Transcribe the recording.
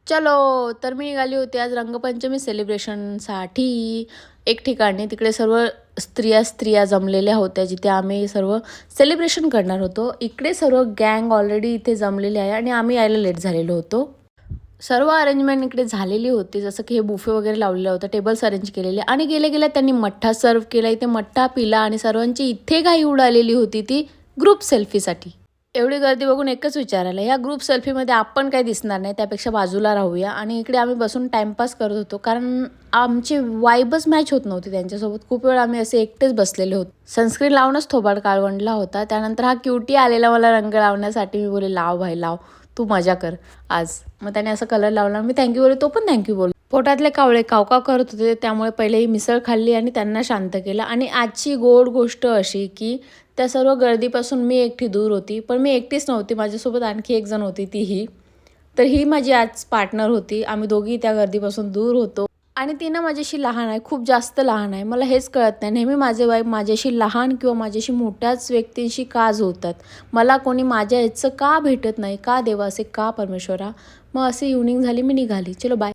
चलो तर मी निघाली होती आज रंगपंचमी सेलिब्रेशनसाठी एक ठिकाणी. तिकडे सर्व स्त्रिया जमलेल्या होत्या, जिथे आम्ही सर्व सेलिब्रेशन करणार होतो. इकडे सर्व गँग ऑलरेडी इथे जमलेली आहे आणि आम्ही यायला लेट झालेलो होतो. सर्व अरेंजमेंट इकडे झालेली होती, जसं की हे बुफे वगैरे लावलेलं होतं, टेबल्स अरेंज केलेले आणि गेल्या त्यांनी मठ्ठा सर्व केला. इथे मठ्ठा पिला आणि सर्वांची इथे घाई उडालेली होती ती ग्रुप सेल्फीसाठी. एवढी गर्दी बघून एकच विचार आला, या ग्रुप सेल्फीमध्ये आपण काही दिसणार नाही, त्यापेक्षा बाजूला राहूया. आणि इकडे आम्ही बसून टाईमपास करत होतो, कारण आमची वाईबच मॅच होत नव्हती त्यांच्यासोबत. खूप वेळ आम्ही असे एकटेच बसलेले होतो. सनस्क्रीन लावूनच थोबाड काळवंडला होता. त्यानंतर हा क्युटी आलेला मला रंग लावण्यासाठी. मी बोले लाव भाई लाव, तू मजा कर आज. मग त्याने असं कलर लावला, मी थँक्यू बोलले, तो पण थँक्यू बोल. पोटातले कावळे कावकाव करत होते, त्यामुळे पहिले ही मिसळ खाल्ली आणि त्यांना शांत केलं. आणि आजची गोड गोष्ट अशी की त्या सर्व गर्दीपासून मी एकटी दूर होती. पण मी एकटीच नव्हती, माझ्यासोबत आणखी एक जण होती, ती तर ही माझी आज पार्टनर होती. आम्ही दोघी त्या गर्दीपासून दूर होतो. आणि ती ना माझ्याशी लहान आहे, खूप जास्त लहान आहे. मला हेच कळत नाही, नेहमी माझे वाईफ माझ्याशी लहान किंवा माझ्याशी मोठ्याच व्यक्तींशी का जोडतात. मला कोणी माझ्या ह्याचं का भेटत नाही, का देवा असे, का परमेश्वरा. मग अशी इव्हनिंग झाली, मी निघाली. चलो बाय.